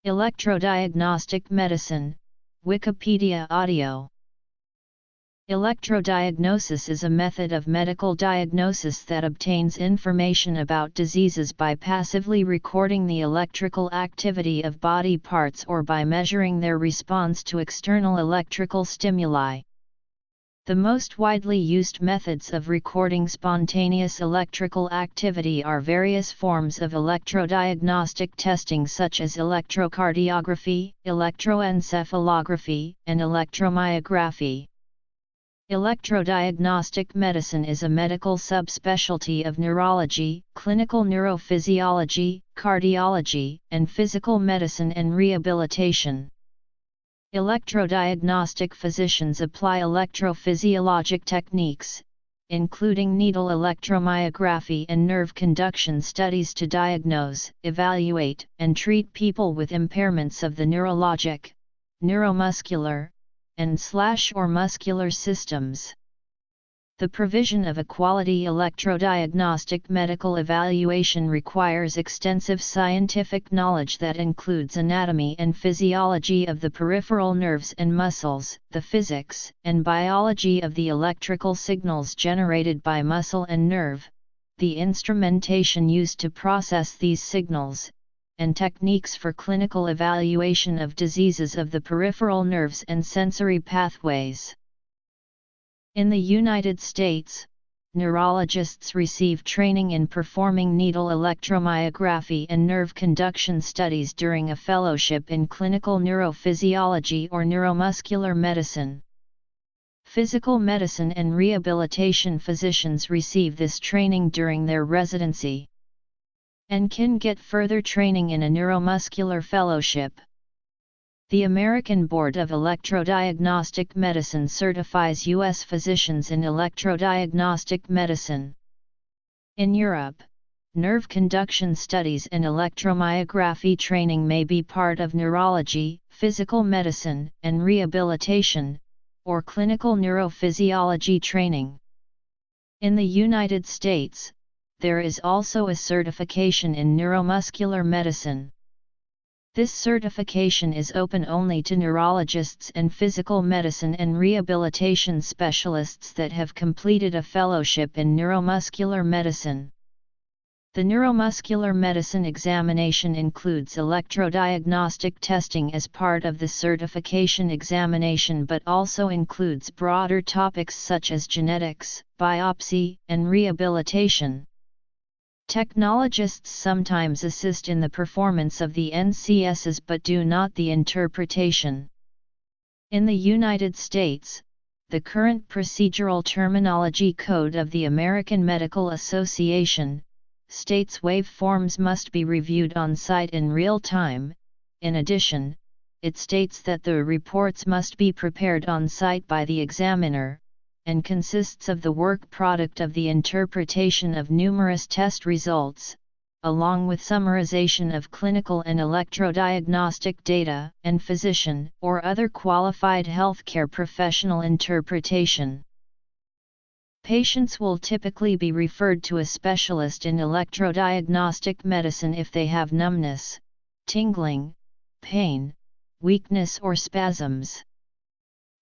Electrodiagnostic medicine, Wikipedia audio. Electrodiagnosis is a method of medical diagnosis that obtains information about diseases by passively recording the electrical activity of body parts or by measuring their response to external electrical stimuli. The most widely used methods of recording spontaneous electrical activity are various forms of electrodiagnostic testing such as electrocardiography, electroencephalography, and electromyography. Electrodiagnostic medicine is a medical subspecialty of neurology, clinical neurophysiology, cardiology, and physical medicine and rehabilitation. Electrodiagnostic physicians apply electrophysiologic techniques, including needle electromyography and nerve conduction studies to diagnose, evaluate, and treat people with impairments of the neurologic, neuromuscular, and/or muscular systems. The provision of a quality electrodiagnostic medical evaluation requires extensive scientific knowledge that includes anatomy and physiology of the peripheral nerves and muscles, the physics and biology of the electrical signals generated by muscle and nerve, the instrumentation used to process these signals, and techniques for clinical evaluation of diseases of the peripheral nerves and sensory pathways. In the United States, neurologists receive training in performing needle electromyography and nerve conduction studies during a fellowship in clinical neurophysiology or neuromuscular medicine. Physical medicine and rehabilitation physicians receive this training during their residency, and can get further training in a neuromuscular fellowship. The American Board of Electrodiagnostic Medicine certifies U.S. physicians in electrodiagnostic medicine. In Europe, nerve conduction studies and electromyography training may be part of neurology, physical medicine, and rehabilitation, or clinical neurophysiology training. In the United States, there is also a certification in neuromuscular medicine. This certification is open only to neurologists and physical medicine and rehabilitation specialists that have completed a fellowship in neuromuscular medicine. The neuromuscular medicine examination includes electrodiagnostic testing as part of the certification examination but also includes broader topics such as genetics, biopsy, and rehabilitation. Technologists sometimes assist in the performance of the NCSs but do not the interpretation. In the United States, the current procedural terminology code of the American Medical Association states waveforms must be reviewed on site in real time. In addition, it states that the reports must be prepared on site by the examiner, and consists of the work product of the interpretation of numerous test results, along with summarization of clinical and electrodiagnostic data, and physician or other qualified healthcare professional interpretation. Patients will typically be referred to a specialist in electrodiagnostic medicine if they have numbness, tingling, pain, weakness or spasms.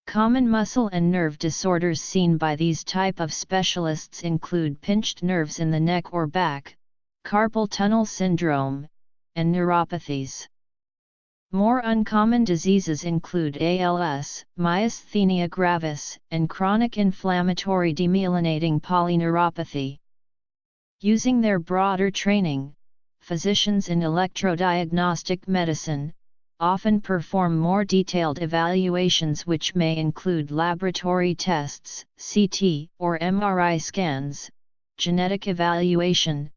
Common muscle and nerve disorders seen by these type of specialists include pinched nerves in the neck or back, carpal tunnel syndrome, and neuropathies. More uncommon diseases include ALS, myasthenia gravis, and chronic inflammatory demyelinating polyneuropathy. Using their broader training, physicians in electrodiagnostic medicine often perform more detailed evaluations which may include laboratory tests, CT or MRI scans, genetic evaluation,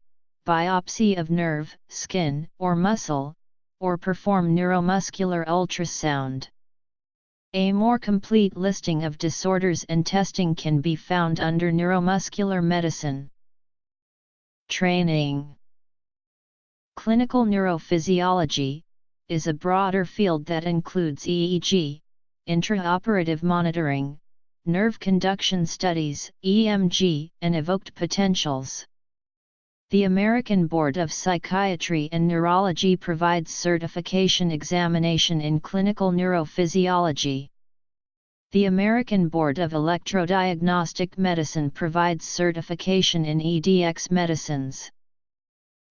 biopsy of nerve, skin, or muscle, or perform neuromuscular ultrasound. A more complete listing of disorders and testing can be found under neuromuscular medicine. Training. Clinical neurophysiology is a broader field that includes EEG, intraoperative monitoring, nerve conduction studies, EMG, and evoked potentials. The American Board of Psychiatry and Neurology provides certification examination in clinical neurophysiology. The American Board of Electrodiagnostic Medicine provides certification in EDX medicines.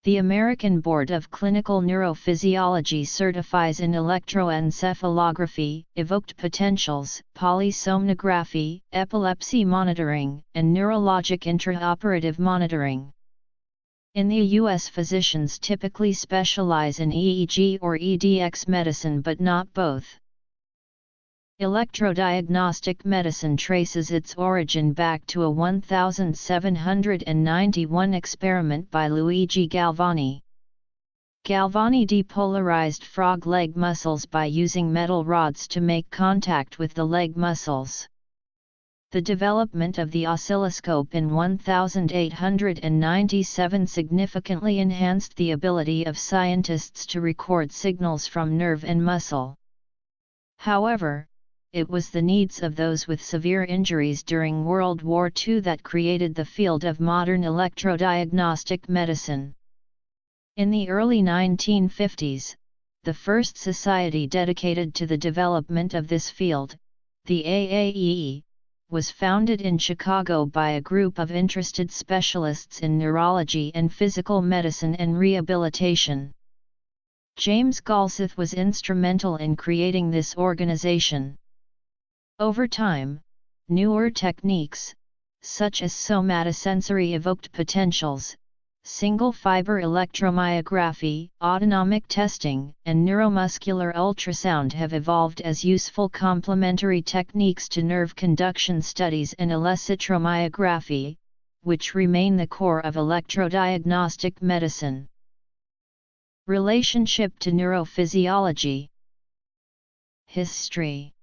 The American Board of Clinical Neurophysiology certifies in electroencephalography, evoked potentials, polysomnography, epilepsy monitoring, and neurologic intraoperative monitoring. In the U.S., physicians typically specialize in EEG or EDX medicine but not both. Electrodiagnostic medicine traces its origin back to a 1791 experiment by Luigi Galvani. Galvani depolarized frog leg muscles by using metal rods to make contact with the leg muscles. The development of the oscilloscope in 1897 significantly enhanced the ability of scientists to record signals from nerve and muscle. However, it was the needs of those with severe injuries during World War II that created the field of modern electrodiagnostic medicine. In the early 1950s, the first society dedicated to the development of this field, the AAEE, was founded in Chicago by a group of interested specialists in neurology and physical medicine and rehabilitation. James Galseth was instrumental in creating this organization. Over time, newer techniques, such as somatosensory evoked potentials, single-fiber electromyography, autonomic testing, and neuromuscular ultrasound have evolved as useful complementary techniques to nerve conduction studies and electromyography, which remain the core of electrodiagnostic medicine. Relationship to neurophysiology. History.